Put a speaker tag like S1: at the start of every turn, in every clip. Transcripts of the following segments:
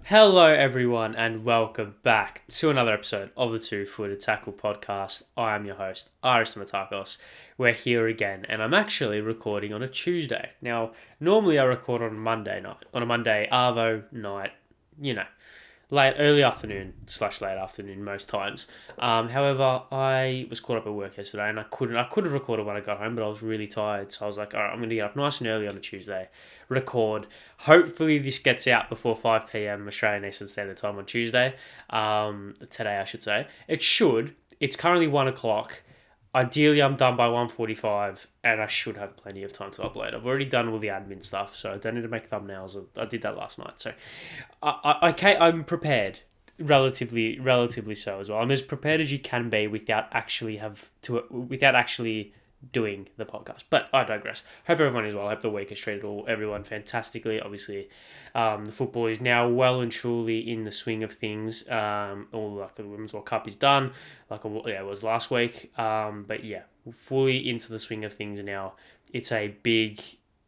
S1: Hello, everyone, and welcome back to another episode of the Two Footed Tackle podcast. I am your host, Ari Stamatakos. We're here again, and I'm actually recording on a Tuesday. Now, normally I record on a Monday Arvo night, early afternoon / late afternoon most times. However, I was caught up at work yesterday and I could have recorded when I got home, but I was really tired. So I was like, all right, I'm going to get up nice and early on a Tuesday, record. Hopefully this gets out before 5 p.m. Australian Eastern Standard Time on Tuesday. Today, I should say. It should. It's currently 1 o'clock. Ideally, I'm done by 1:45, and I should have plenty of time to upload. I've already done all the admin stuff, so I don't need to make thumbnails. I did that last night, so I'm prepared, relatively so as well. I'm as prepared as you can be without actually doing the podcast. But I digress. Hope everyone is well. I hope the week has treated everyone fantastically. Obviously, the football is now well and truly in the swing of things. The Women's World Cup is done, it was last week. But yeah, fully into the swing of things now. It's a big.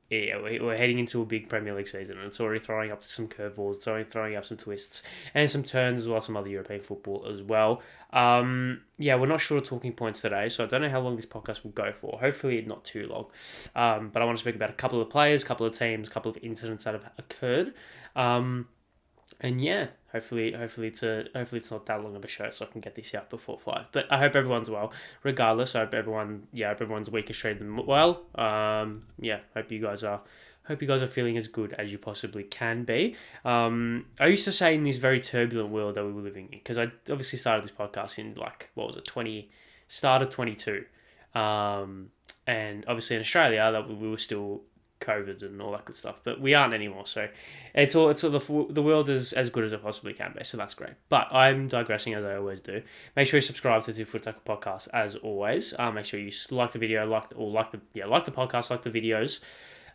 S1: Yeah, we're heading into a big Premier League season, and it's already throwing up some curveballs. It's already throwing up some twists and some turns as well, some other European football as well. We're not sure of talking points today, so I don't know how long this podcast will go for. Hopefully not too long. But I want to speak about a couple of players, a couple of teams, a couple of incidents that have occurred. Hopefully it's not that long of a show, so I can get this out before 5. But I hope everyone's well. Regardless, I hope everyone's week has treated them well. Hope you guys are feeling as good as you possibly can be. I used to say in this very turbulent world that we were living in, because I obviously started this podcast in start of 22. And obviously in Australia that we were still COVID and all that good stuff, but we aren't anymore. So it's all the world is as good as it possibly can be. So that's great. But I'm digressing as I always do. Make sure you subscribe to the Two Foot Tackle podcast as always. Make sure you like the video, like the podcast, like the videos,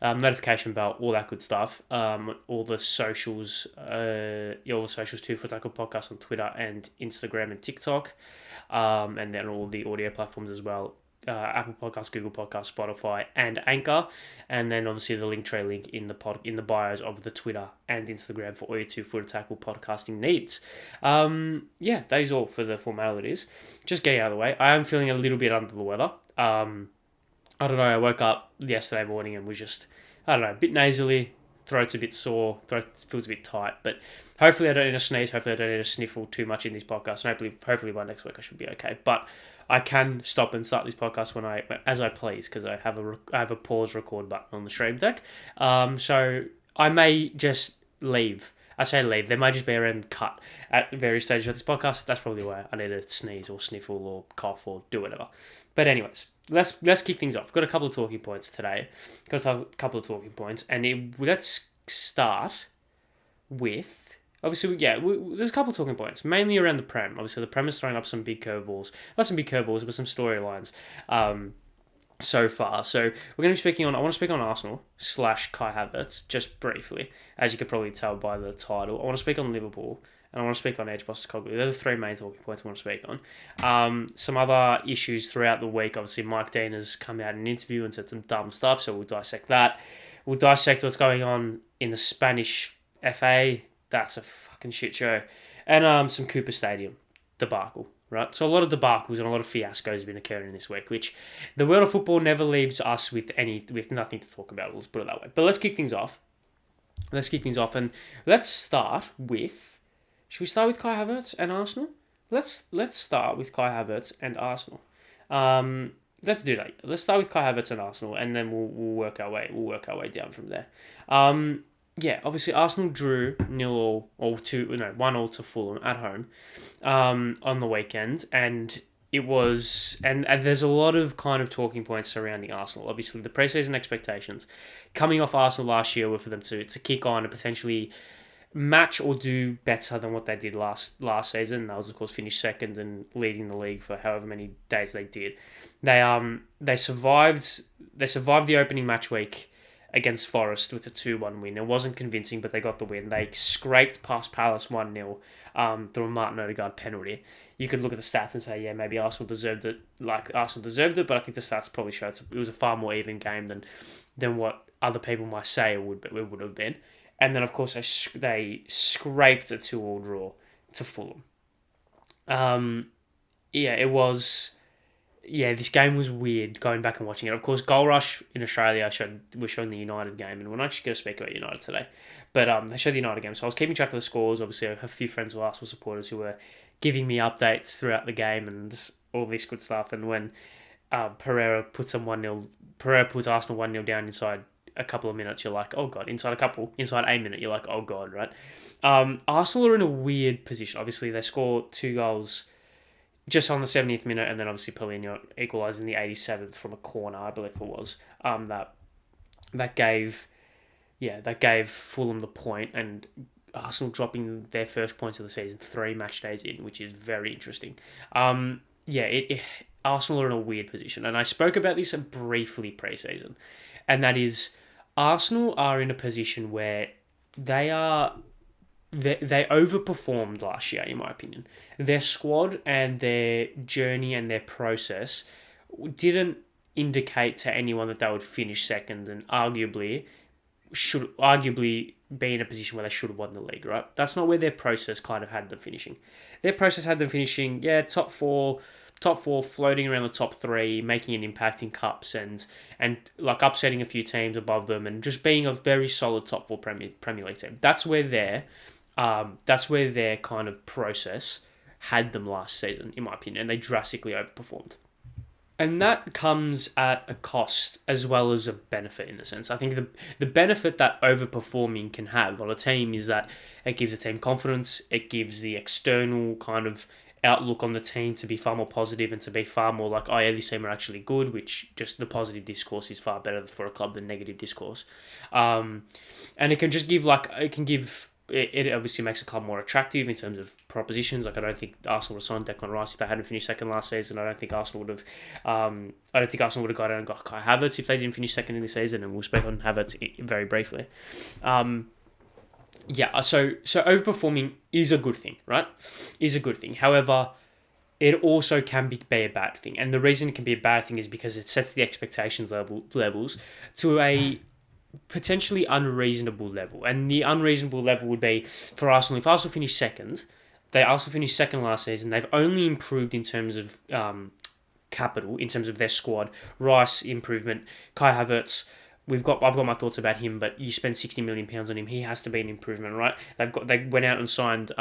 S1: notification bell, all that good stuff. All the socials, Two Foot Tackle podcast on Twitter and Instagram and TikTok, and then all the audio platforms as well. Apple Podcasts, Google Podcasts, Spotify, and Anchor, and then obviously the Linktree link in the bios of the Twitter and Instagram for all your Two Footed Tackle podcasting needs. That is all for the formalities. Just getting out of the way. I am feeling a little bit under the weather. I don't know. I woke up yesterday morning and was just a bit nasally. Throat's a bit sore. Throat feels a bit tight, but hopefully I don't need to sneeze. Hopefully I don't need to sniffle too much in this podcast. And hopefully by next week I should be okay. But I can stop and start this podcast as I please, because I have a pause record button on the stream deck. So I may just leave. I say leave. There might just be a random cut at various stages of this podcast. That's probably why I need to sneeze or sniffle or cough or do whatever. But anyways, let's kick things off. Got a couple of talking points today. Let's start with. Obviously, there's a couple of talking points, mainly around the Prem. Obviously, the Prem is throwing up some big curveballs. Not some big curveballs, but some storylines so far. So we're going to be speaking on. I want to speak on Arsenal / Kai Havertz, just briefly, as you could probably tell by the title. I want to speak on Liverpool, and I want to speak on Ange Postecoglou. They're the three main talking points I want to speak on. Some other issues throughout the week. Obviously, Mike Dean has come out in an interview and said some dumb stuff, so we'll dissect that. We'll dissect what's going on in the Spanish FA. That's a fucking shit show. And some Cooper Stadium debacle, right? So a lot of debacles and a lot of fiascos have been occurring this week, which the world of football never leaves us with nothing to talk about. Let's put it that way. But let's kick things off. And let's start with. Should we start with Kai Havertz and Arsenal? Let's start with Kai Havertz and Arsenal. Let's do that. Let's start with Kai Havertz and Arsenal, and then we'll work our way down from there. Obviously Arsenal drew 1-1 to Fulham at home on the weekend, and it was and there's a lot of kind of talking points surrounding Arsenal. Obviously, the preseason expectations coming off Arsenal last year were for them to kick on and potentially match or do better than what they did last season. That was, of course, finish second and leading the league for however many days they did. They survived the opening match week against Forest with a 2-1 win. It wasn't convincing, but they got the win. They scraped past Palace 1-0 through a Martin Odegaard penalty. You could look at the stats and say, yeah, maybe Arsenal deserved it, but I think the stats probably show it was a far more even game than what other people might say it would have been. and then of course they scraped a 2-2 draw to Fulham. It was. Yeah, this game was weird going back and watching it. Of course, Goal Rush in Australia was showing the United game, and we're not actually going to speak about United today. But they showed the United game, so I was keeping track of the scores. Obviously, I have a few friends who are Arsenal supporters who were giving me updates throughout the game and all this good stuff. And when Pereira puts Arsenal 1-0 down inside a couple of minutes, you're like, oh god. Inside a minute, you're like, oh god, right? Arsenal are in a weird position. Obviously, they score 2 goals just on the 70th minute, and then obviously Paulinho equalised in the 87th from a corner, I believe it was. That gave Fulham the point, and Arsenal dropping their first points of the season 3 match days in, which is very interesting. Arsenal are in a weird position, and I spoke about this briefly pre-season, and that is Arsenal are in a position where they overperformed last year, in my opinion. Their squad and their journey and their process didn't indicate to anyone that they would finish second, and arguably be in a position where they should have won the league, right? That's not where their process kind of had them finishing. Their process had them finishing, top four, floating around the top 3, making an impact in cups and like upsetting a few teams above them, and just being a very solid top 4 Premier League team. That's where their kind of process had them last season, in my opinion, and they drastically overperformed. And that comes at a cost as well as a benefit, in a sense. I think the benefit that overperforming can have on a team is that it gives a team confidence, it gives the external kind of outlook on the team to be far more positive and to be far more like, oh yeah, this team are actually good, which just the positive discourse is far better for a club than negative discourse. And it can just give it obviously makes a club more attractive in terms of propositions. Like, I don't think Arsenal would have signed Declan Rice if they hadn't finished second last season. I don't think Arsenal would have gone out and got Kai Havertz if they didn't finish second in the season, and we'll speak on Havertz very briefly. So overperforming is a good thing, right? Is a good thing. However, it also can be a bad thing. And the reason it can be a bad thing is because it sets the expectations levels to a potentially unreasonable level. And the unreasonable level would be for Arsenal. If Arsenal finish second, they also finished second last season. They've only improved in terms of capital, in terms of their squad. Rice improvement, Kai Havertz. I've got my thoughts about him, but you spend £60 million on him, he has to be an improvement, right? They went out and signed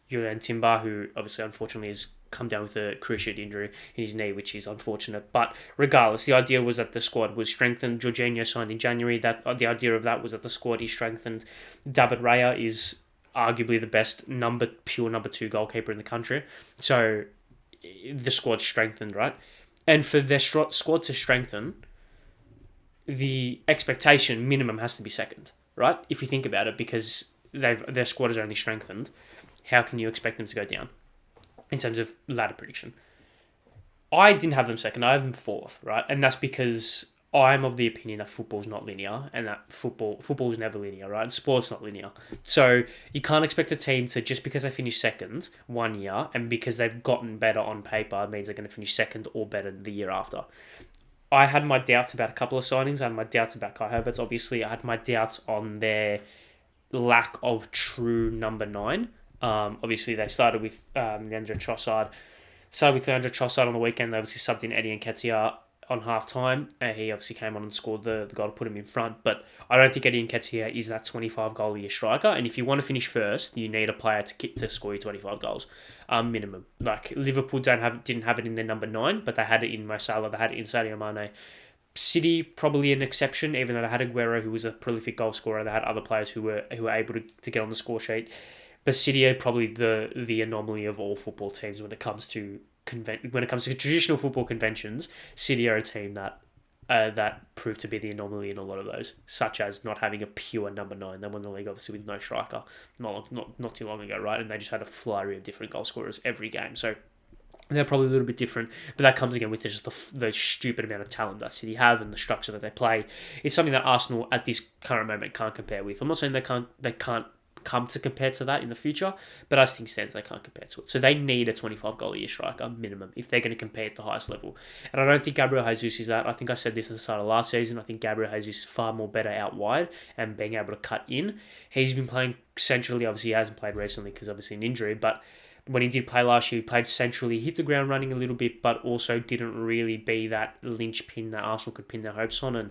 S1: Julian Timber, who obviously unfortunately has come down with a cruciate injury in his knee, which is unfortunate. But regardless, the idea was that the squad was strengthened. Jorginho signed in January. The idea of that was that the squad is strengthened. David Raya is arguably the best pure number 2 goalkeeper in the country. So the squad's strengthened, right? And for their squad to strengthen, the expectation minimum has to be second, right? If you think about it, because their squad is only strengthened, how can you expect them to go down in terms of ladder prediction? I didn't have them second, I have them fourth, right? And that's because I'm of the opinion that football's not linear, and that football is never linear, right? And sport's not linear. So you can't expect a team to, just because they finish second one year, and because they've gotten better on paper, means they're going to finish second or better the year after. I had my doubts about a couple of signings. I had my doubts about Kai Havertz, obviously. I had my doubts on their lack of true number 9. Obviously, they started with Leandro Trossard. On the weekend. They obviously subbed in Eddie Nketiah on half-time. He obviously came on and scored the goal to put him in front. But I don't think Eddie Nketiah is that 25-goal-a-year striker. And if you want to finish first, you need a player to score you 25 goals minimum. Like, Liverpool didn't have it in their number 9, but they had it in Mo Salah, they had it in Sadio Mane. City, probably an exception, even though they had Aguero, who was a prolific goal scorer. They had other players who were able to get on the score sheet. But City are probably the anomaly of all football teams when it comes to traditional football conventions. City are a team that proved to be the anomaly in a lot of those, such as not having a pure number 9. They won the league obviously with no striker not too long ago, right? And they just had a flurry of different goal scorers every game. So they're probably a little bit different, but that comes again with just the stupid amount of talent that City have and the structure that they play. It's something that Arsenal at this current moment can't compare with. I'm not saying they can't come to compare to that in the future, but as things stand, they can't compare to it. So they need a 25 goal a year striker minimum if they're going to compare at the highest level. And I don't think Gabriel Jesus is that. I think I said this at the start of last season. I think Gabriel Jesus is far more better out wide and being able to cut in. He's been playing centrally. Obviously, he hasn't played recently because obviously an injury, but when he did play last year, he played centrally, hit the ground running a little bit, but also didn't really be that linchpin that Arsenal could pin their hopes on.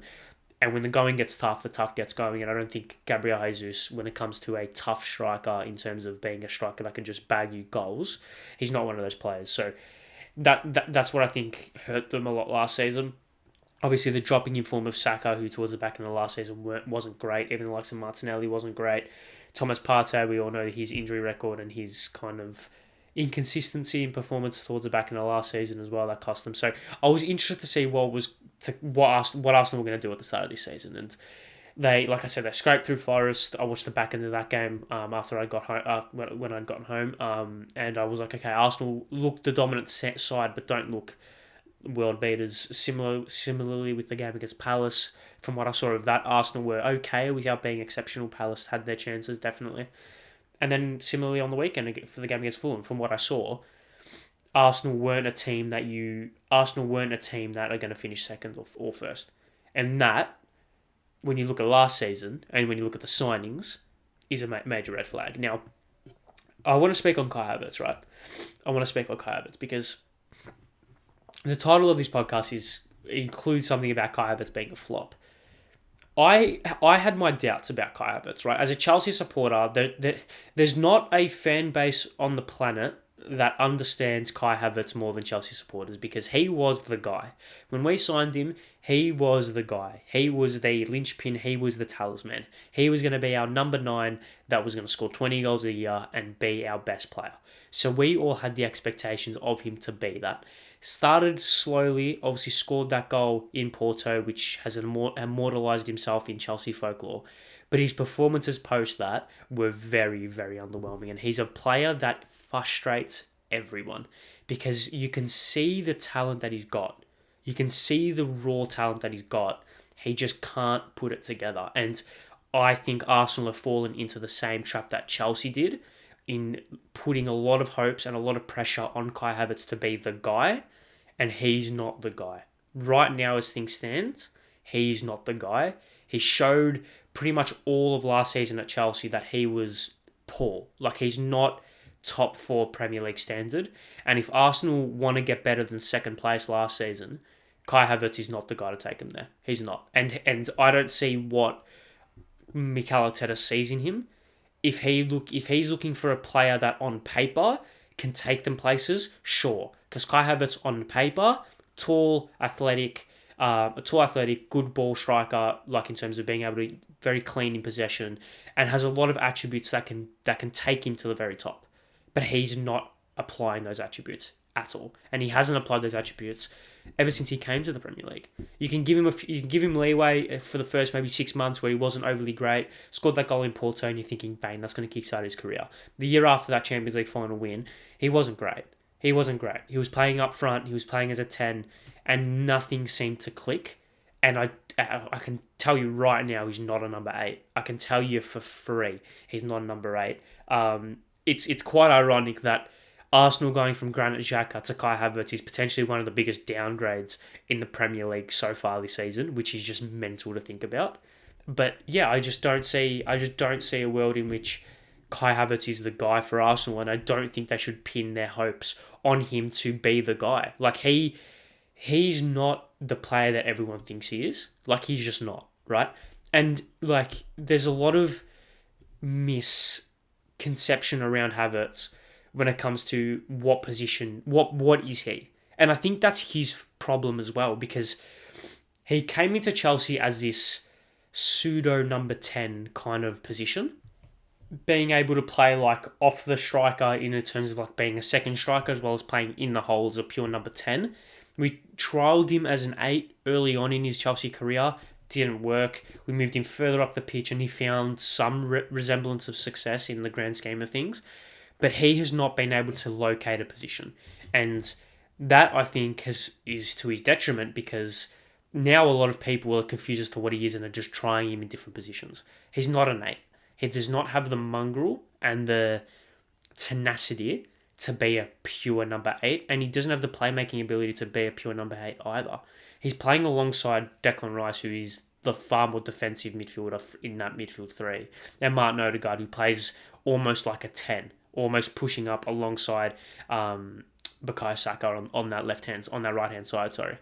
S1: And when the going gets tough, the tough gets going. And I don't think Gabriel Jesus, when it comes to a tough striker in terms of being a striker that can just bag you goals, he's not one of those players. So that's what I think hurt them a lot last season. Obviously, the dropping in form of Saka, who towards the back end of last season wasn't great. Even the likes of Martinelli wasn't great. Thomas Partey, we all know his injury record and his kind of inconsistency in performance towards the back end of last season as well. That cost them. So I was interested to see what Arsenal were going to do at the start of this season, and they, like I said, they scraped through Forest. I watched the back end of that game after I got home when I'd gotten home, and I was like, okay, Arsenal look the dominant side, but don't look world beaters. Similarly with the game against Palace, from what I saw of that, Arsenal were okay without being exceptional. Palace had their chances definitely. And then similarly on the weekend for the game against Fulham, from what I saw, Arsenal weren't a team that are going to finish second or first. And that, when you look at last season and when you look at the signings, is a major red flag. Now, I want to speak on Kai Havertz, right? I want to speak on Kai Havertz because the title of this podcast includes something about Kai Havertz being a flop. I had my doubts about Kai Havertz, right? As a Chelsea supporter, there's not a fan base on the planet that understands Kai Havertz more than Chelsea supporters, because he was the guy. When we signed him, he was the guy. He was the linchpin. He was the talisman. He was going to be our number 9 that was going to score 20 goals a year and be our best player. So we all had the expectations of him to be that. Started slowly, obviously scored that goal in Porto, which has immortalised himself in Chelsea folklore. But his performances post that were very, very underwhelming. And he's a player that frustrates everyone because you can see the talent that he's got. You can see the raw talent that he's got. He just can't put it together. And I think Arsenal have fallen into the same trap that Chelsea did in putting a lot of hopes and a lot of pressure on Kai Havertz to be the guy, and he's not the guy. Right now, as things stand, he's not the guy. He showed pretty much all of last season at Chelsea that he was poor. Like, he's not top 4 Premier League standard. And if Arsenal want to get better than second place last season, Kai Havertz is not the guy to take him there. He's not. And I don't see what Mikel Arteta sees in him. If he's looking for a player that on paper can take them places, sure. Because Kai Havertz on paper, tall, athletic, good ball striker, like in terms of being able to very clean in possession, and has a lot of attributes that can take him to the very top. But he's not applying those attributes at all, and he hasn't applied those attributes ever since he came to the Premier League. You can give him leeway for the first maybe 6 months where he wasn't overly great, scored that goal in Porto, and you're thinking, bang, that's going to kickstart his career. The year after that Champions League final win, he wasn't great. He was playing up front, he was playing as a 10, and nothing seemed to click. And I can tell you right now, he's not a number 8. I can tell you for free, he's not a number 8. It's quite ironic that Arsenal going from Granit Xhaka to Kai Havertz is potentially one of the biggest downgrades in the Premier League so far this season, which is just mental to think about. But yeah, I just don't see a world in which Kai Havertz is the guy for Arsenal, and I don't think they should pin their hopes on him to be the guy. Like, he's not the player that everyone thinks he is. Like, he's just not, right? And like, there's a lot of misconception around Havertz when it comes to what position, what is he? And I think that's his problem as well, because he came into Chelsea as this pseudo number 10 kind of position, being able to play like off the striker in terms of like being a second striker as well as playing in the hole as a pure number 10. We trialled him as an 8 early on in his Chelsea career. Didn't work. We moved him further up the pitch and he found some resemblance of success in the grand scheme of things. But he has not been able to locate a position. And that, I think, is to his detriment, because now a lot of people are confused as to what he is and are just trying him in different positions. He's not an 8. He does not have the mongrel and the tenacity to be a pure number 8, and he doesn't have the playmaking ability to be a pure number 8 either. He's playing alongside Declan Rice, who is the far more defensive midfielder in that midfield three, and Martin Odegaard, who plays almost like a 10, almost pushing up alongside Bukayo Saka on that right hand side. Sorry.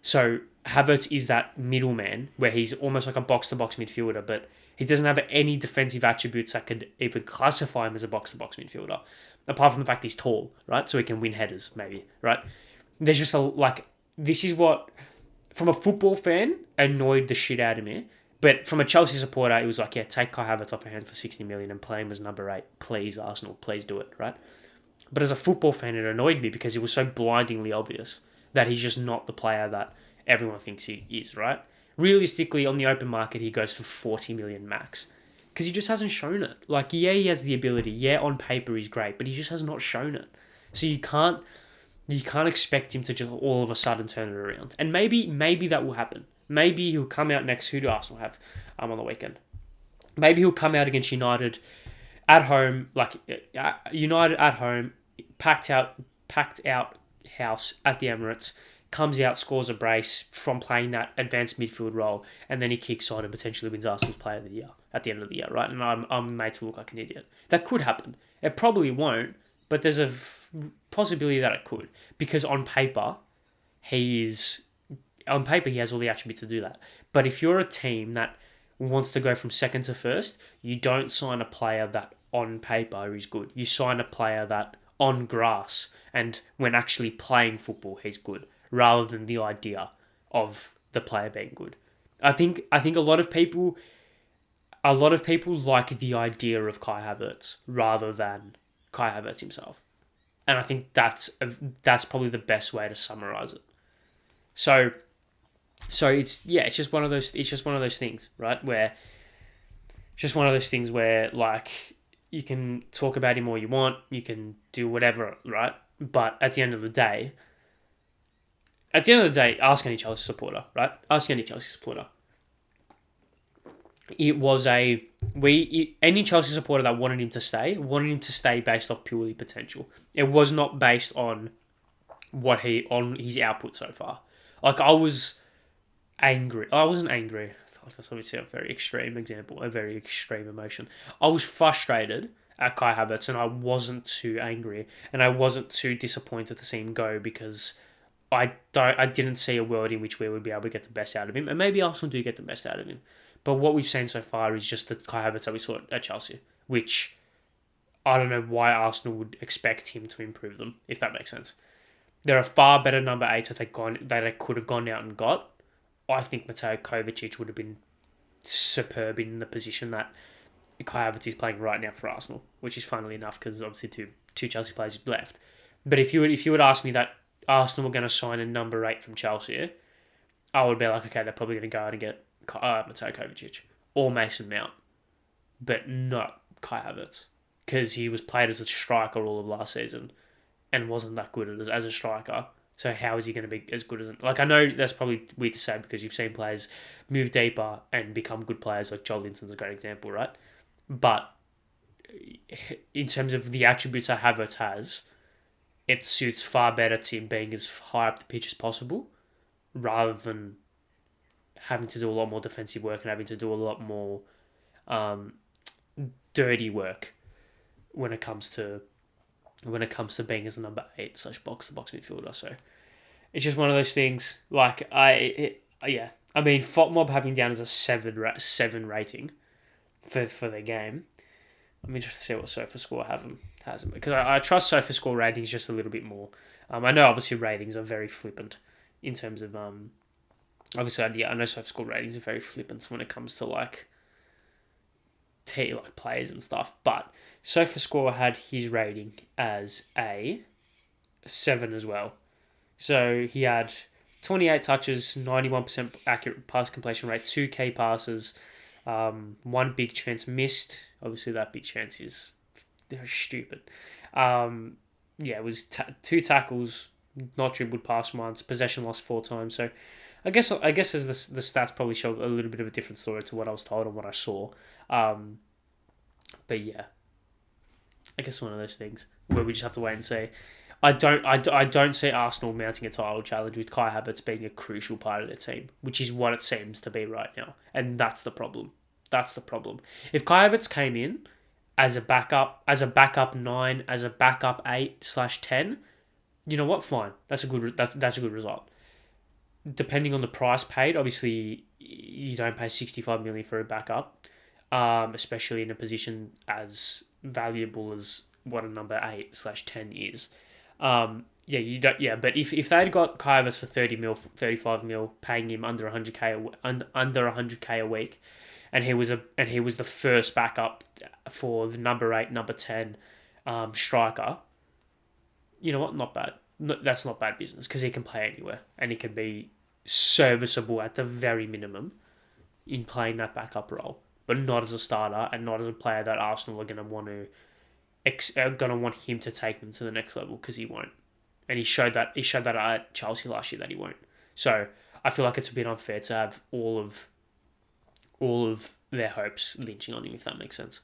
S1: So Havertz is that middleman where he's almost like a box-to-box midfielder, but he doesn't have any defensive attributes that could even classify him as a box-to-box midfielder, apart from the fact he's tall, right? So he can win headers, maybe, right? There's just this is what, from a football fan, annoyed the shit out of me. But from a Chelsea supporter, it was like, yeah, take Kai Havertz off our hands for 60 million and play him as number 8. Please, Arsenal, please do it, right? But as a football fan, it annoyed me because it was so blindingly obvious that he's just not the player that everyone thinks he is, right? Realistically, on the open market, he goes for 40 million max because he just hasn't shown it. Like, yeah, he has the ability. Yeah, on paper, he's great, but he just has not shown it. So you can't expect him to just all of a sudden turn it around. And maybe that will happen. Maybe he'll come out next. Who do Arsenal have on the weekend? Maybe he'll come out against United at home, United at home, packed out house at the Emirates, comes out, scores a brace from playing that advanced midfield role, and then he kicks on and potentially wins Arsenal's Player of the Year at the end of the year, right? And I'm made to look like an idiot. That could happen. It probably won't, but there's a possibility that it could, because on paper he has all the attributes to do that. But if you're a team that wants to go from second to first, you don't sign a player that on paper is good. You sign a player that on grass and when actually playing football he's good, rather than the idea of the player being good. I think a lot of people like the idea of Kai Havertz rather than Kai Havertz himself. And I think that's probably the best way to summarize it. So it's just one of those things, right? Where it's just one of those things where, like, you can talk about him all you want, you can do whatever, right? But at the end of the day, ask any Chelsea supporter, right? Ask any Chelsea supporter. It was any Chelsea supporter that wanted him to stay based off purely potential. It was not based on on his output so far. Like, I was angry. I wasn't angry. That's obviously a very extreme example, a very extreme emotion. I was frustrated at Kai Havertz, and I wasn't too angry, and I wasn't too disappointed to see him go, because I didn't see a world in which we would be able to get the best out of him, and maybe Arsenal do get the best out of him. But what we've seen so far is just the Kai Havertz that we saw at Chelsea, which I don't know why Arsenal would expect him to improve them, if that makes sense. There are far better number 8s that they could have gone out and got. I think Mateo Kovacic would have been superb in the position that Kai Havertz is playing right now for Arsenal, which is funnily enough because obviously two Chelsea players left. But if you would ask me that Arsenal were going to sign a number 8 from Chelsea, I would be like, okay, they're probably going to go out and get Mateo Kovacic or Mason Mount, but not Kai Havertz, because he was played as a striker all of last season and wasn't that good as a striker. So how is he going to be as good as... Like, I know that's probably weird to say because you've seen players move deeper and become good players, like Joel Linson's a great example, right? But in terms of the attributes that Havertz has, it suits far better to him being as high up the pitch as possible, rather than having to do a lot more defensive work and having to do a lot more dirty work when it comes to being as a number 8 / box-to-box midfielder. So it's just one of those things. Like, I mean, FOTMob having down as a 7 rating for their game. Let me just see what SofaScore has them, because I trust SofaScore ratings just a little bit more. I know obviously ratings are very flippant in terms of obviously I know SofaScore ratings are very flippant when it comes to like players and stuff, but SofaScore had his rating as a 7 as well. So he had 28 touches, 91% accurate pass completion rate, 2 key passes, 1 big chance missed. Obviously that big chance they're stupid. It was 2 tackles, not dribbled past once, possession lost 4 times. So I guess as the stats probably show a little bit of a different story to what I was told and what I saw. But yeah, I guess one of those things where we just have to wait and see. I don't see Arsenal mounting a title challenge with Kai Havertz being a crucial part of their team, which is what it seems to be right now, and that's the problem. That's the problem. If Kai Havertz came in as a backup 9, as a backup 8/10, you know what? Fine, that's a good result. Depending on the price paid, obviously you don't pay 65 million for a backup, especially in a position as valuable as what a number 8/10 is. Yeah, you don't. Yeah, but if they'd got Kai Havertz for 30 mil, 35 mil, paying him under 100k under 100k a week, and he was the first backup for the number 8, number 10, striker. You know what? Not bad. No, that's not bad business because he can play anywhere and he can be serviceable at the very minimum in playing that backup role, but not as a starter and not as a player that Arsenal are going to want him to take them to the next level because he won't. And he showed that at Chelsea last year that he won't. So I feel like it's a bit unfair to have all of their hopes lynching on him, if that makes sense.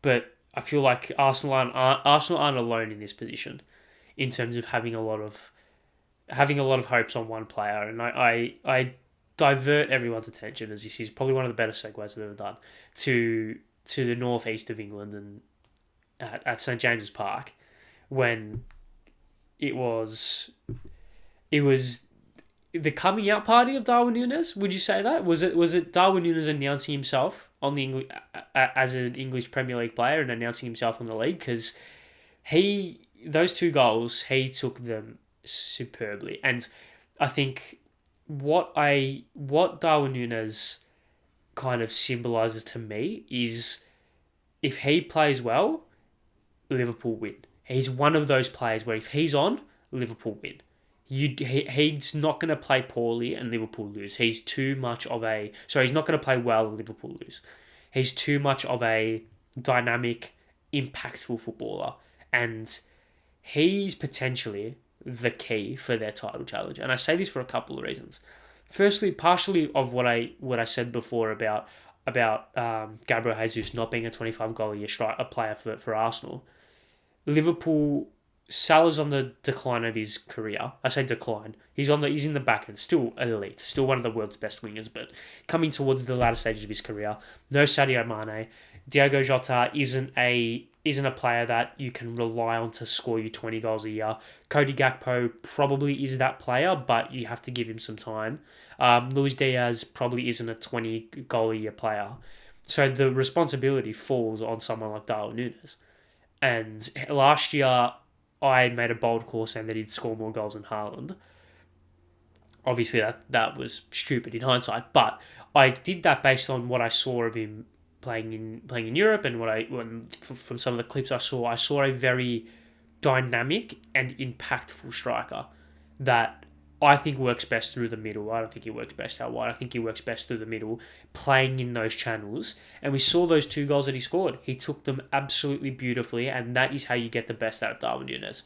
S1: But I feel like Arsenal aren't alone in this position in terms of having a lot of hopes on one player, and I divert everyone's attention, as this is probably one of the better segues I've ever done, to the northeast of England and at St James's Park when it was the coming out party of Darwin Nunez. Would you say that was it Darwin Nunez announcing himself on the as an English Premier League player and announcing himself on the league? Because those 2 goals, he took them superbly, and I think what Darwin Nunez kind of symbolises to me is if he plays well, Liverpool win. He's one of those players where if he's on, Liverpool win. He's not going to play poorly and Liverpool lose. He's too much of a... Sorry, he's not going to play well and Liverpool lose. He's too much of a dynamic, impactful footballer. And he's potentially the key for their title challenge. And I say this for a couple of reasons. Firstly, partially of what I said before about Gabriel Jesus not being a 25 goal a year player for Arsenal. Liverpool, Salah's on the decline of his career. I say decline. He's in the back end, still elite, still one of the world's best wingers, but coming towards the latter stages of his career. No Sadio Mane. Diogo Jota isn't a player that you can rely on to score you 20 goals a year. Cody Gakpo probably is that player, but you have to give him some time. Luis Diaz probably isn't a 20 goal a year player. So the responsibility falls on someone like Darwin Nunez. And last year, I made a bold call saying that he'd score more goals than Haaland. Obviously, that was stupid in hindsight, but I did that based on what I saw of him playing in Europe, and from some of the clips I saw a very dynamic and impactful striker that I think works best through the middle. I don't think he works best out wide. I think he works best through the middle, playing in those channels. And we saw those 2 goals that he scored. He took them absolutely beautifully, and that is how you get the best out of Darwin Nunez.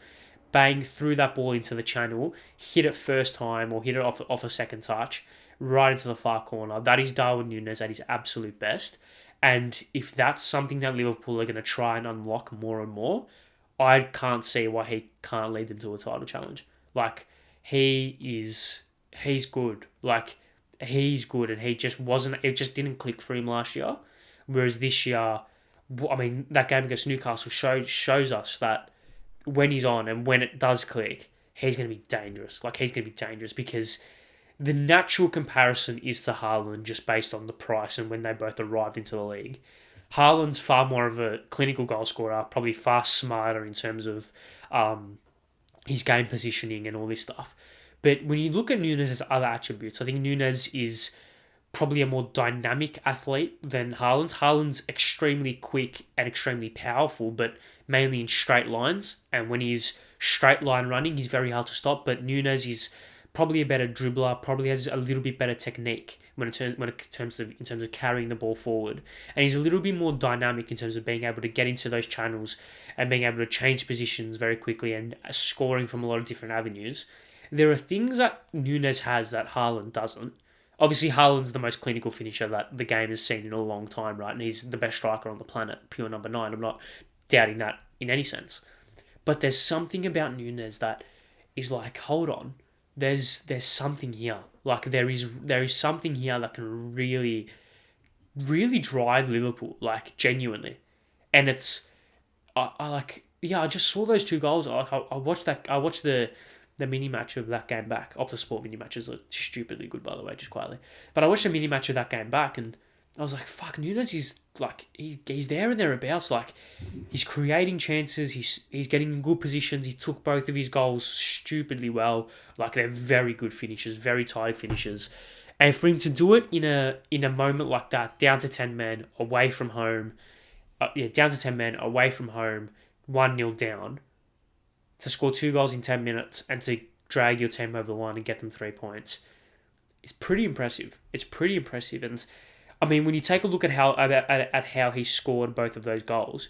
S1: Bang threw that ball into the channel, hit it first time or hit it off a second touch, right into the far corner. That is Darwin Nunez at his absolute best. And if that's something that Liverpool are going to try and unlock more and more, I can't see why he can't lead them to a title challenge. Like, he's good. Like, he's good, and it just didn't click for him last year. Whereas this year, I mean, that game against Newcastle shows us that when he's on and when it does click, he's going to be dangerous. Like, he's going to be dangerous because the natural comparison is to Haaland just based on the price and when they both arrived into the league. Haaland's far more of a clinical goal scorer, probably far smarter in terms of his game positioning and all this stuff. But when you look at Nunez's other attributes, I think Nunez is probably a more dynamic athlete than Haaland. Haaland's extremely quick and extremely powerful, but mainly in straight lines. And when he's straight line running, he's very hard to stop. But Nunez is probably a better dribbler, probably has a little bit better technique in terms of carrying the ball forward, and he's a little bit more dynamic in terms of being able to get into those channels and being able to change positions very quickly and scoring from a lot of different avenues. There are things that Nunez has that Haaland doesn't. Obviously, Haaland's the most clinical finisher that the game has seen in a long time, right? And he's the best striker on the planet, pure number 9. I'm not doubting that in any sense. But there's something about Nunez that is like, hold on, there's something here. Like there is something here that can really, really drive Liverpool, like genuinely. And it's I like, yeah, I just saw those two goals. I watched that. I watched the mini match of that game back. Optus Sport mini matches are stupidly good, by the way, just quietly. But I watched the mini match of that game back, and I was like, "Fuck, Nunes is like he's there and thereabouts. Like he's creating chances. He's getting in good positions. He took both of his goals stupidly well. Like they're very good finishes, very tight finishes. And for him to do it in a moment like that, down to 10 men away from home, down to 10 men away from home, 1-0 down, to score 2 goals in 10 minutes and to drag your team over the line and get them 3 points, it's pretty impressive. It's pretty impressive. And I mean, when you take a look at how he scored both of those goals,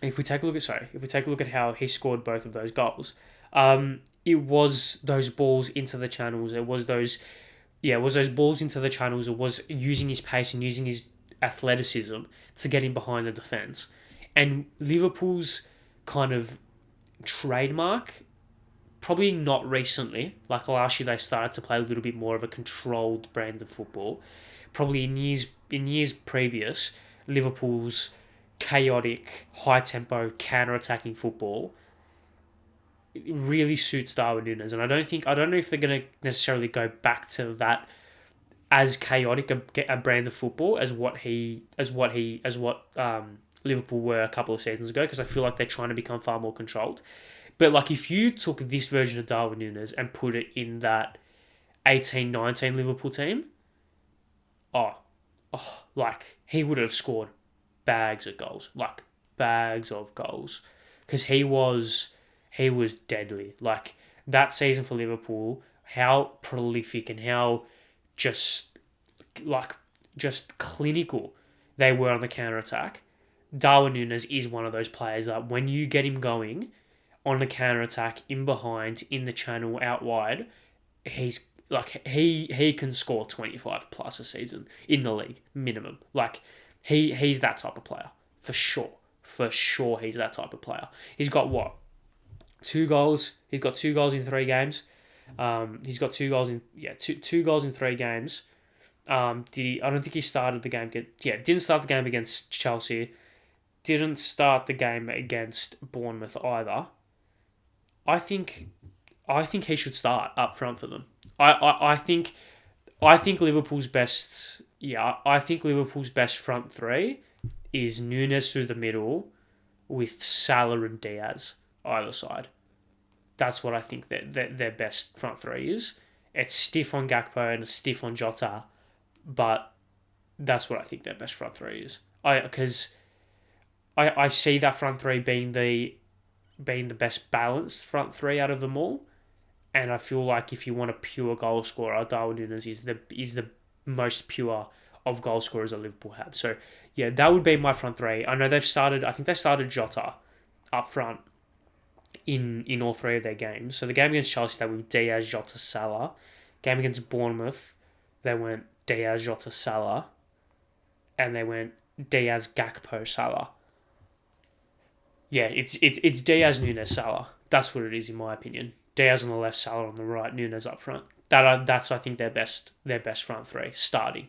S1: if we take a look at how he scored both of those goals, it was those balls into the channels. It was those balls into the channels. It was using his pace and using his athleticism to get in behind the defence. And Liverpool's kind of trademark, probably not recently, like last year they started to play a little bit more of a controlled brand of football. Probably in years previous, Liverpool's chaotic, high tempo, counter attacking football really suits Darwin Nunez, and I don't know if they're going to necessarily go back to that as chaotic a brand of football as what Liverpool were a couple of seasons ago, because I feel like they're trying to become far more controlled. But like if you took this version of Darwin Nunez and put it in that 18-19 Liverpool team, like he would have scored bags of goals, because he was deadly. Like that season for Liverpool, how prolific and how just clinical they were on the counter attack. Darwin Nunez is one of those players that when you get him going on the counter attack, in behind, in the channel, out wide, he's like he can score 25 plus a season in the league minimum. Like he's that type of player for sure. For sure, he's that type of player. He's got what? 2 goals. He's got 2 goals in 3 games. He's got 2 goals in two goals in 3 games. I don't think he started the game. Didn't start the game against Chelsea. Didn't start the game against Bournemouth either. I think he should start up front for them. I think Liverpool's best. Yeah, I think Liverpool's best front three is Nunez through the middle, with Salah and Diaz either side. That's what I think that their best front three is. It's stiff on Gakpo and it's stiff on Jota, but that's what I think their best front three is. Because I see that front three being the best balanced front three out of them all, and I feel like if you want a pure goal scorer, Darwin Nunez is the most pure of goal scorers that Liverpool have. So yeah, that would be my front three. I know I think they started Jota up front in all 3 of their games. So the game against Chelsea, they went Diaz, Jota, Salah. Game against Bournemouth, they went Diaz, Jota, Salah, and they went Diaz, Gakpo, Salah. Yeah, it's Diaz, Nunez, Salah. That's what it is in my opinion. Diaz on the left, Salah on the right, Nunez up front. That's I think their best front three starting.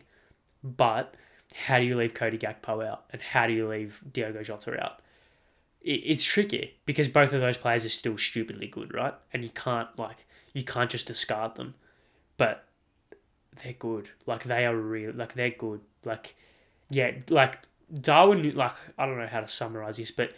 S1: But how do you leave Cody Gakpo out, and how do you leave Diogo Jota out? It's tricky because both of those players are still stupidly good, right? And you can't just discard them. But they're good. Like they are real. Like they're good. Like yeah. Like Darwin. Like I don't know how to summarize this, but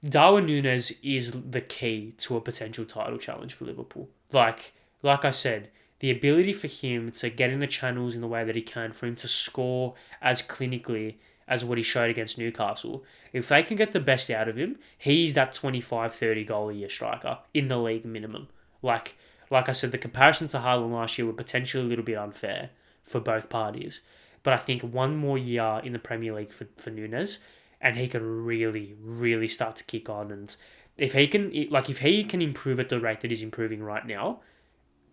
S1: Darwin Nunez is the key to a potential title challenge for Liverpool. Like I said, the ability for him to get in the channels in the way that he can, for him to score as clinically as what he showed against Newcastle. If they can get the best out of him, he's that 25-30 goal a year striker in the league minimum. Like I said, the comparisons to Haaland last year were potentially a little bit unfair for both parties. But I think one more year in the Premier League for Nunez, and he can really, really start to kick on. And if he can improve at the rate that he's improving right now,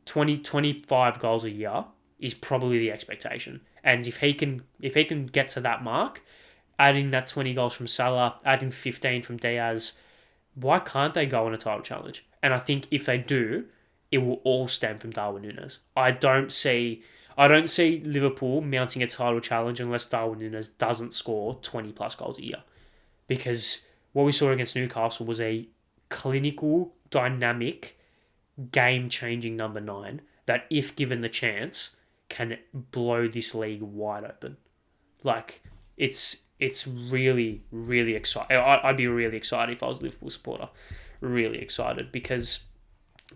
S1: 25 goals a year is probably the expectation. And if he can get to that mark, adding that 20 goals from Salah, adding 15 from Diaz, why can't they go on a title challenge? And I think if they do, it will all stem from Darwin Nunez. I don't see Liverpool mounting a title challenge unless Darwin Nunez doesn't score 20 plus goals a year. Because what we saw against Newcastle was a clinical, dynamic, game-changing number 9 that, if given the chance, can blow this league wide open. Like, it's really, really exciting. I'd be really excited if I was a Liverpool supporter. Really excited because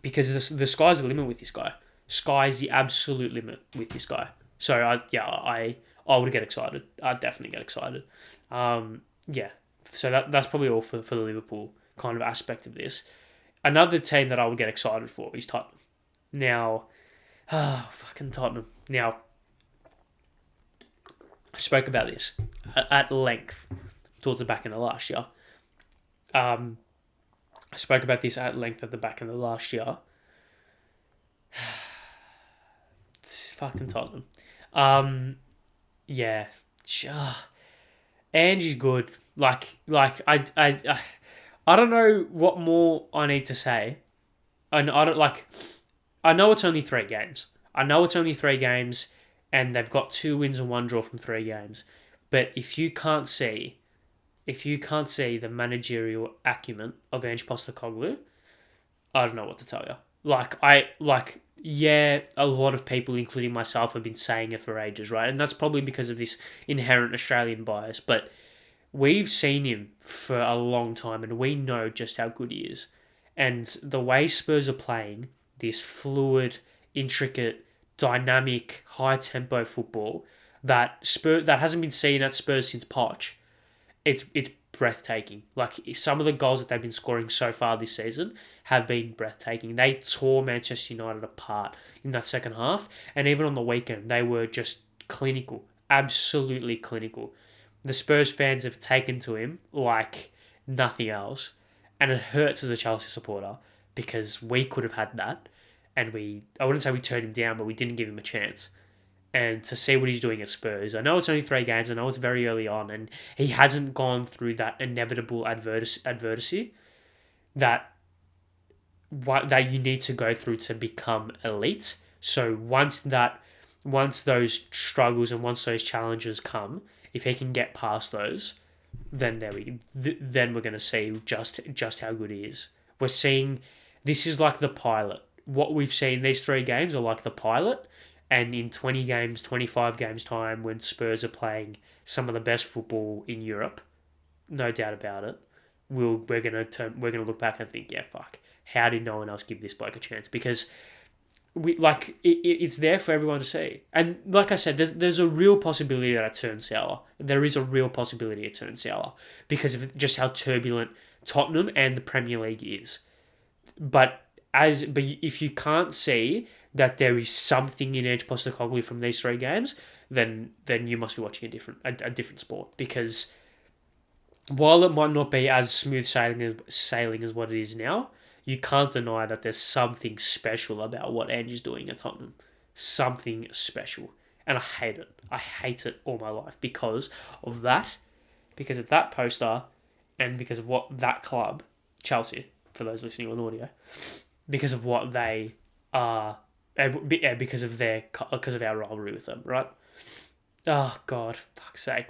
S1: the sky's the limit with this guy. Sky's the absolute limit with this guy. So I would get excited. I'd definitely get excited. So that's probably all for the Liverpool kind of aspect of this. Another team that I would get excited for is Tottenham. Now, fucking Tottenham. Now, I spoke about this at length towards the back end of last year. I spoke about this at length at the back end of last year. It's fucking Tottenham. Ange is good. I don't know what more I need to say. I know it's only 3 games. And they've got 2 wins and 1 draw from 3 games. But if you can't see the managerial acumen of Ange Postecoglou, I don't know what to tell you. A lot of people, including myself, have been saying it for ages, right? And that's probably because of this inherent Australian bias. But we've seen him for a long time, and we know just how good he is. And the way Spurs are playing, this fluid, intricate, dynamic, high-tempo football that hasn't been seen at Spurs since Poch, it's breathtaking. Like, some of the goals that they've been scoring so far this season have been breathtaking. They tore Manchester United apart in that second half, and even on the weekend, they were just clinical, absolutely clinical. The Spurs fans have taken to him like nothing else, and it hurts as a Chelsea supporter because we could have had that, and I wouldn't say we turned him down, but we didn't give him a chance. And to see what he's doing at Spurs, I know it's only 3 games, I know it's very early on, and he hasn't gone through that inevitable adversity that you need to go through to become elite. So once those struggles and once those challenges come, if he can get past those, then then we're going to see just how good he is. We're seeing this is like the pilot. What we've seen these 3 games are like the pilot, and in 20 games, 25 games time, when Spurs are playing some of the best football in Europe, no doubt about it, we're gonna look back and think, yeah, fuck, how did no one else give this bloke a chance? Because it's there for everyone to see. And like I said, there's a real possibility that it turns sour. There is a real possibility it turns sour because of just how turbulent Tottenham and the Premier League is. But if you can't see that there is something in Ange Postecoglou from these 3 games, then you must be watching a different sport. Because while it might not be as smooth sailing as what it is now, you can't deny that there's something special about what Ange is doing at Tottenham. Something special. And I hate it. I hate it all my life because of that poster, and because of what that club, Chelsea, for those listening on audio, because of what they are, because of our rivalry with them, right? Oh God, fuck's sake!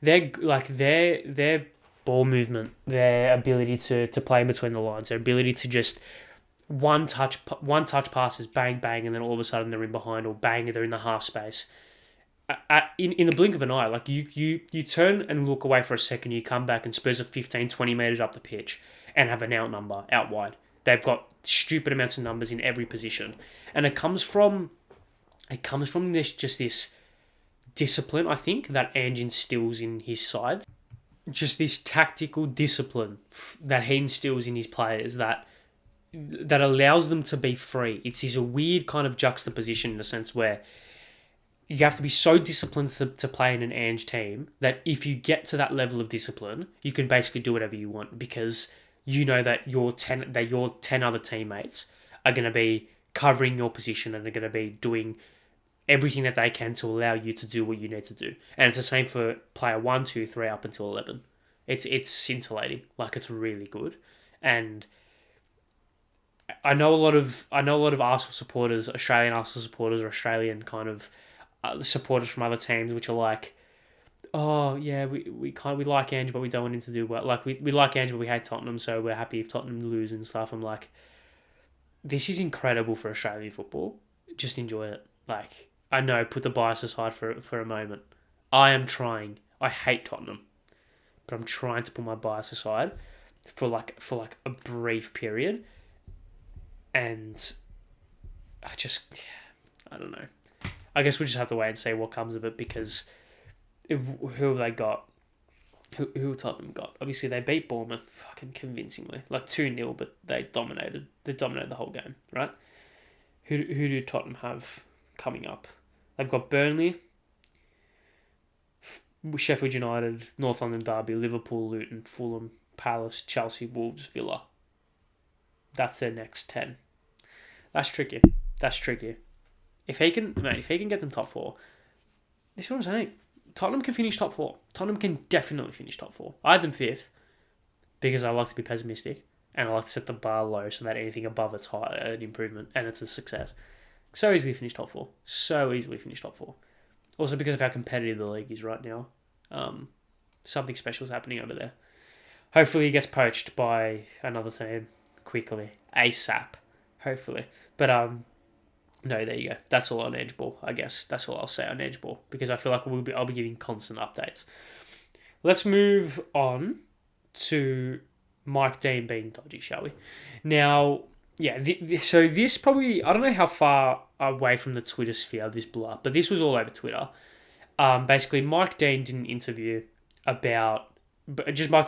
S1: Their ball movement, their ability to play in between the lines, their ability to just one touch passes, bang bang, and then all of a sudden they're in behind, or bang, they're in the half space. In the blink of an eye, like you turn and look away for a second, you come back and Spurs are 15, 20 metres up the pitch and have an out wide. They've got stupid amounts of numbers in every position. And it comes from this discipline, I think, that Ange instills in his sides. Just this tactical discipline that he instills in his players that allows them to be free. It's a weird kind of juxtaposition in a sense where you have to be so disciplined to play in an Ange team that if you get to that level of discipline, you can basically do whatever you want because you know that your 10 other teammates are going to be covering your position and are going to be doing everything that they can to allow you to do what you need to do. And it's the same for player 1, 2, 3 up until 11. It's scintillating. Like, it's really good. And I know a lot of Arsenal supporters, Australian Arsenal supporters, or Australian kind of supporters from other teams, which are like, oh yeah, we like Ange, but we don't want him to do well. Like, we like Ange, but we hate Tottenham, so we're happy if Tottenham lose and stuff. I'm like, this is incredible for Australian football. Just enjoy it. Like, I know, put the bias aside for a moment. I am trying. I hate Tottenham, but I'm trying to put my bias aside for like a brief period. And I don't know. I guess we just have to wait and see what comes of it, because who have they got? Who have Tottenham got? Obviously, they beat Bournemouth fucking convincingly. Like 2-0, but they dominated. They dominated the whole game, right? Who do Tottenham have coming up? They've got Burnley, Sheffield United, North London Derby, Liverpool, Luton, Fulham, Palace, Chelsea, Wolves, Villa. That's their next 10. That's tricky. If he can get them top 4, this is what I'm saying. Tottenham can finish top 4. Tottenham can definitely finish top 4. I had them 5th because I like to be pessimistic and I like to set the bar low so that anything above it's high, an improvement, and it's a success. So easily finish top 4. Also because of how competitive the league is right now. Something special is happening over there. Hopefully he gets poached by another team quickly, ASAP. Hopefully. But no, there you go. That's all on Angeball, I guess. That's all I'll say on Angeball, because I feel like I'll be giving constant updates. Let's move on to Mike Dean being dodgy, shall we? Now, yeah, so this probably, I don't know how far away from the Twitter sphere this blew up, but this was all over Twitter. Basically, Mike Dean did an interview Mike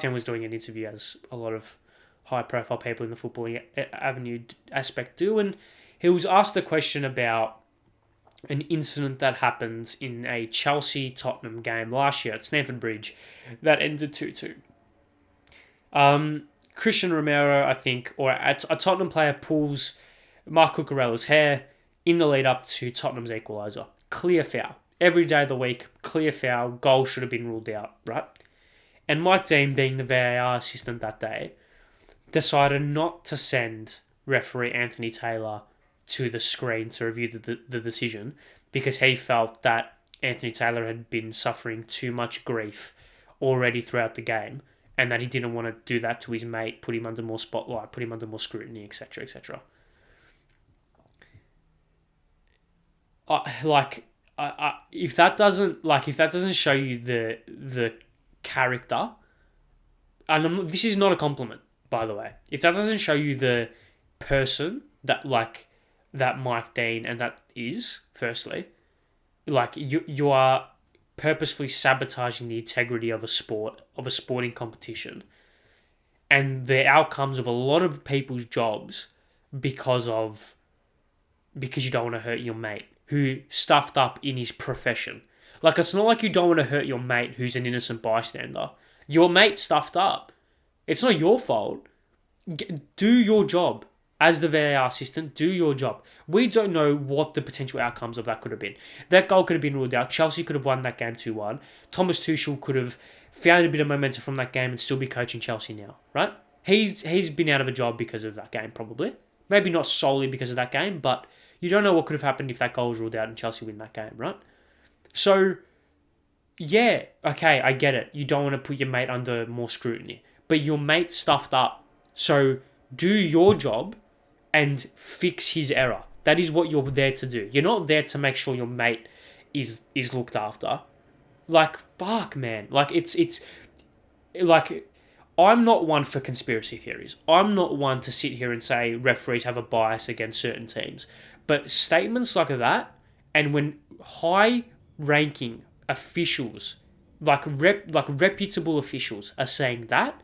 S1: Dean was doing an interview, as a lot of high-profile people in the footballing avenue aspect do, and he was asked a question about an incident that happened in a Chelsea-Tottenham game last year at Stamford Bridge that ended 2-2. Christian Romero, I think, or a Tottenham player pulls Mark Cucurella's hair in the lead-up to Tottenham's equaliser. Clear foul. Every day of the week, clear foul. Goal should have been ruled out, right? And Mike Dean, being the VAR assistant that day, decided not to send referee Anthony Taylor to the screen to review the decision, because he felt that Anthony Taylor had been suffering too much grief already throughout the game, and that he didn't want to do that to his mate, put him under more spotlight, put him under more scrutiny, etc., etc. If that doesn't show you the character, and this is not a compliment, by the way. If that doesn't show you the person that Mike Dean and that is, firstly, you are purposefully sabotaging the integrity of a sporting competition, and the outcomes of a lot of people's jobs because you don't want to hurt your mate who stuffed up in his profession. Like, it's not like you don't want to hurt your mate who's an innocent bystander. Your mate stuffed up. It's not your fault. Do your job. As the VAR assistant, do your job. We don't know what the potential outcomes of that could have been. That goal could have been ruled out. Chelsea could have won that game 2-1. Thomas Tuchel could have found a bit of momentum from that game and still be coaching Chelsea now, right? He's been out of a job because of that game, probably. Maybe not solely because of that game, but you don't know what could have happened if that goal was ruled out and Chelsea win that game, right? So, yeah, okay, I get it. You don't want to put your mate under more scrutiny. But your mate stuffed up. So, do your job and fix his error. That is what you're there to do. You're not there to make sure your mate is looked after. Like, fuck, man. Like, it's like, I'm not one for conspiracy theories. I'm not one to sit here and say referees have a bias against certain teams. But statements like that, and when high-ranking officials, like reputable officials, are saying that,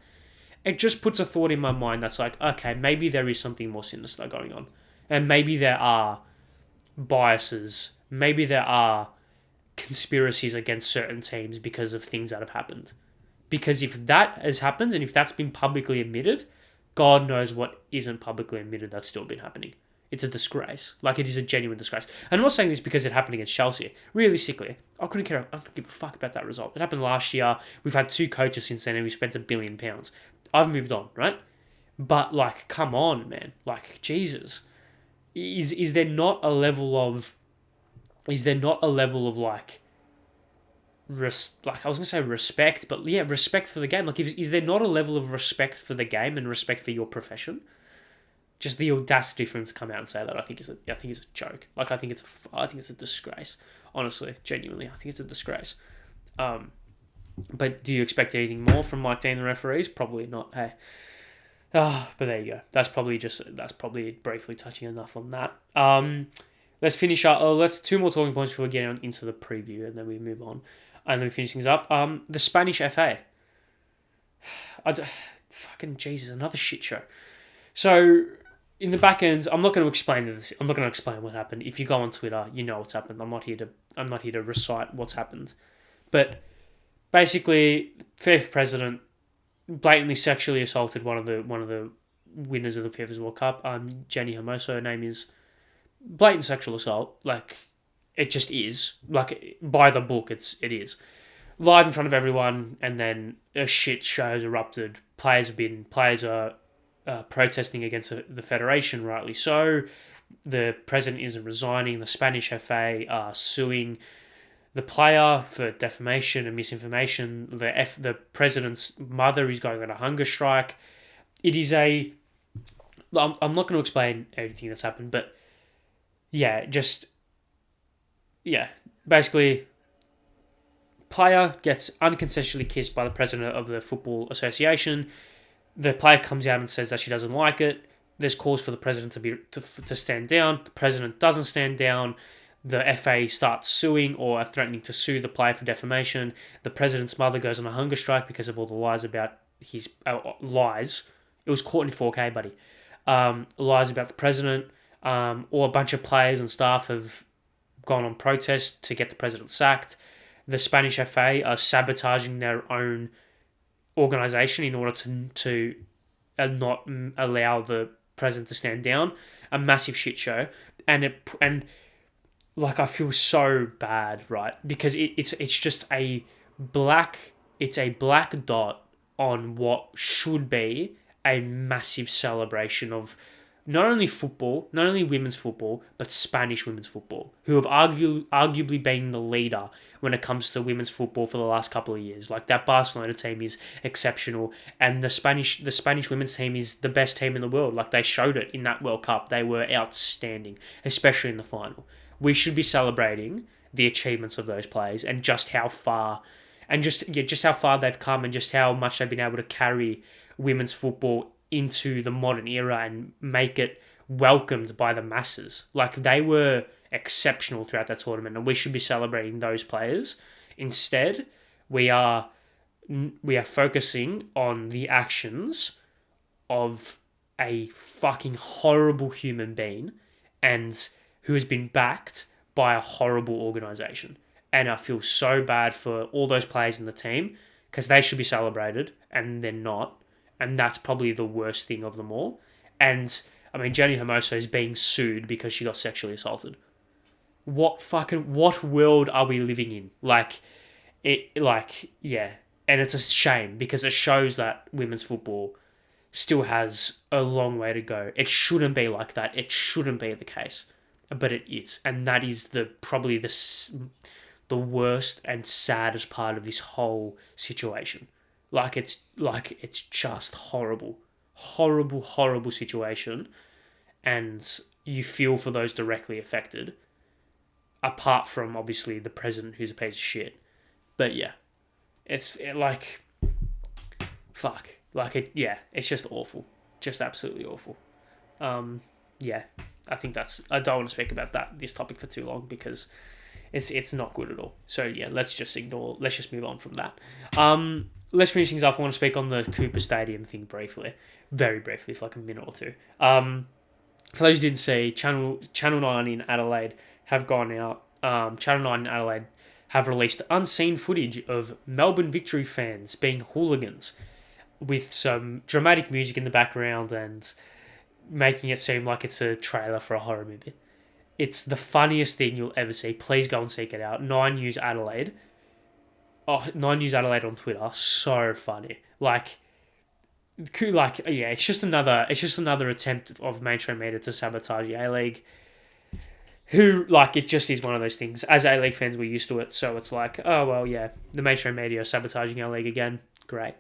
S1: it just puts a thought in my mind that's like, okay, maybe there is something more sinister going on. And maybe there are biases. Maybe there are conspiracies against certain teams because of things that have happened. Because if that has happened, and if that's been publicly admitted, God knows what isn't publicly admitted that's still been happening. It's a disgrace. Like, it is a genuine disgrace. And I'm not saying this because it happened against Chelsea. Realistically, I couldn't give a fuck about that result. It happened last year. We've had 2 coaches since then, and we spent £1 billion. I've moved on, right? But, like, come on, man. Like, Jesus. Is there not a level of... like... I was gonna say respect, but yeah, respect for the game. Like, is there not a level of respect for the game and respect for your profession? Just the audacity for him to come out and say that, I think is a joke. Like, I think it's a disgrace. Honestly, genuinely, I think it's a disgrace. But do you expect anything more from Mike Dean and the referees? Probably not. Hey, but there you go. That's probably briefly touching enough on that. Let's finish up. Let's 2 more talking points before we get into the preview, and then we move on, and then we finish things up. The Spanish FA. Fucking Jesus, another shit show. So, in the back end, I'm not going to explain this. I'm not going to explain what happened. If you go on Twitter, you know what's happened. I'm not here to recite what's happened. But basically, FIFA president blatantly sexually assaulted one of the winners of the FIFA's World Cup. Jenny Hermoso, her name is. Blatant sexual assault. Like, it just is. Like, by the book, it is. Live in front of everyone, and then a shit show has erupted. Players are protesting against the federation, rightly so. The president isn't resigning. The Spanish FA are suing the player for defamation and misinformation. The president's mother is going on a hunger strike. It is a... I'm not going to explain everything that's happened, but basically, player gets unconsensually kissed by the president of the Football Association. The player comes out and says that she doesn't like it. There's calls for the president to stand down. The president doesn't stand down. The FA starts suing or are threatening to sue the player for defamation. The president's mother goes on a hunger strike because of all the lies about his lies. It was caught in 4K, buddy. Lies about the president. Or a bunch of players and staff have gone on protest to get the president sacked. The Spanish FA are sabotaging their own organisation in order to not allow the president to stand down. A massive shit show, and I feel so bad, right? Because it's just a black dot on what should be a massive celebration of not only football, not only women's football, but Spanish women's football, who have arguably been the leader when it comes to women's football for the last couple of years. Like, that Barcelona team is exceptional, and the Spanish women's team is the best team in the world. Like, they showed it in that World Cup. They were outstanding, especially in the final. We should be celebrating the achievements of those players and just how far, and just how far they've come, and just how much they've been able to carry women's football into the modern era and make it welcomed by the masses. Like, they were exceptional throughout that tournament, and we should be celebrating those players. Instead, we are focusing on the actions of a fucking horrible human being, and who has been backed by a horrible organisation. And I feel so bad for all those players in the team, because they should be celebrated, and they're not. And that's probably the worst thing of them all. And, I mean, Jenny Hermoso is being sued because she got sexually assaulted. What world are we living in? And it's a shame, because it shows that women's football still has a long way to go. It shouldn't be like that. It shouldn't be the case. But it is. And that is probably the worst and saddest part of this whole situation. It's just horrible. Horrible situation. And you feel for those directly affected. Apart from, obviously, the president, who's a piece of shit. But yeah. It's just awful. Just absolutely awful. I think I don't want to speak about this topic for too long, because it's not good at all. So yeah, let's just move on from that. Let's finish things up. I want to speak on the Cooper Stadium thing briefly. Very briefly, for like a minute or two. For those who didn't see, Channel 9 in Adelaide have gone out. Channel 9 in Adelaide have released unseen footage of Melbourne Victory fans being hooligans, with some dramatic music in the background, and making it seem like it's a trailer for a horror movie. It's the funniest thing you'll ever see. Please go and seek it out. 9 News Adelaide. Oh, 9 News Adelaide on Twitter. So funny. It's just another attempt of mainstream media to sabotage the A-League. It just is one of those things. As A-League fans, we're used to it. So it's like, oh, well, yeah, the mainstream media are sabotaging our league again. Great.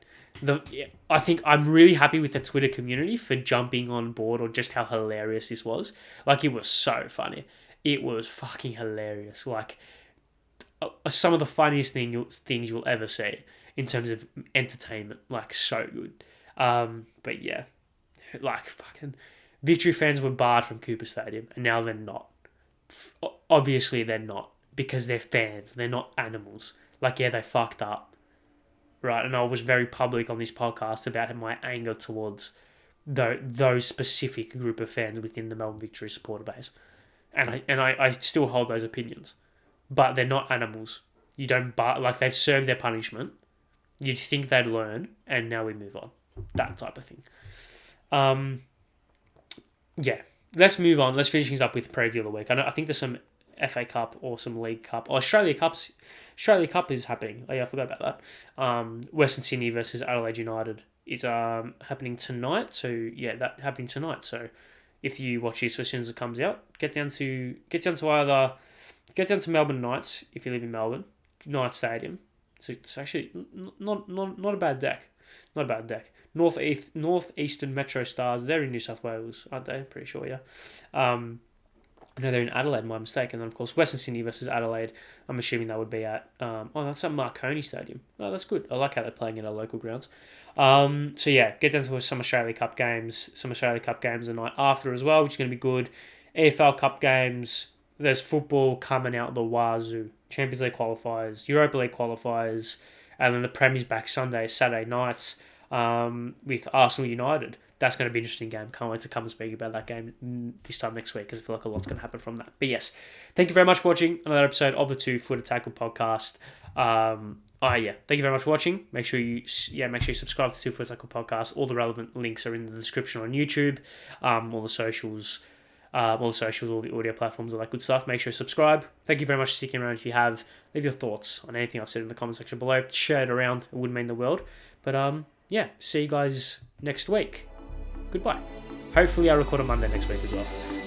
S1: I think I'm really happy with the Twitter community for jumping on board or just how hilarious this was. It was so funny. It was fucking hilarious. Some of the funniest things you'll ever see in terms of entertainment. So good. But yeah, fucking Victory fans were barred from Cooper Stadium, and now they're not. Obviously, they're not because they're fans. They're not animals. They fucked up. Right, and I was very public on this podcast about my anger towards those specific group of fans within the Melbourne Victory supporter base, and I still hold those opinions, but they're not animals. You don't they've served their punishment. You'd think they'd learn, and now we move on. That type of thing. Yeah, let's move on. Let's finish things up with preview of the week. I think there's some FA Cup or some League Cup. Australia Cup is happening. Oh yeah, I forgot about that. Western Sydney versus Adelaide United is happening tonight. So yeah, that happening tonight. So if you watch this as soon as it comes out, get down to Melbourne Knights if you live in Melbourne, Knights Stadium. So it's actually not a bad deck. Not a bad deck. Northeastern Metro Stars. They're in New South Wales, aren't they? Pretty sure, yeah. No, they're in Adelaide, my mistake. And then, of course, Western Sydney versus Adelaide. I'm assuming that would be at... that's at Marconi Stadium. Oh, that's good. I like how they're playing in our local grounds. So, yeah, get down to some Australia Cup games. Some Australia Cup games the night after as well, which is going to be good. AFL Cup games. There's football coming out the wazoo. Champions League qualifiers. Europa League qualifiers. And then the Premier's back Saturday nights with Arsenal United. That's going to be an interesting game. Can't wait to come and speak about that game this time next week because I feel like a lot's going to happen from that. But yes, thank you very much for watching another episode of the 2 Footer Tackle podcast. Thank you very much for watching. Make sure you subscribe to 2 Footer Tackle podcast. All the relevant links are in the description on YouTube. All the socials, all the audio platforms, all that good stuff. Make sure you subscribe. Thank you very much for sticking around. If you have, leave your thoughts on anything I've said in the comment section below. Share it around. It wouldn't mean the world. But see you guys next week. Goodbye. Hopefully I'll record on Monday next week as well.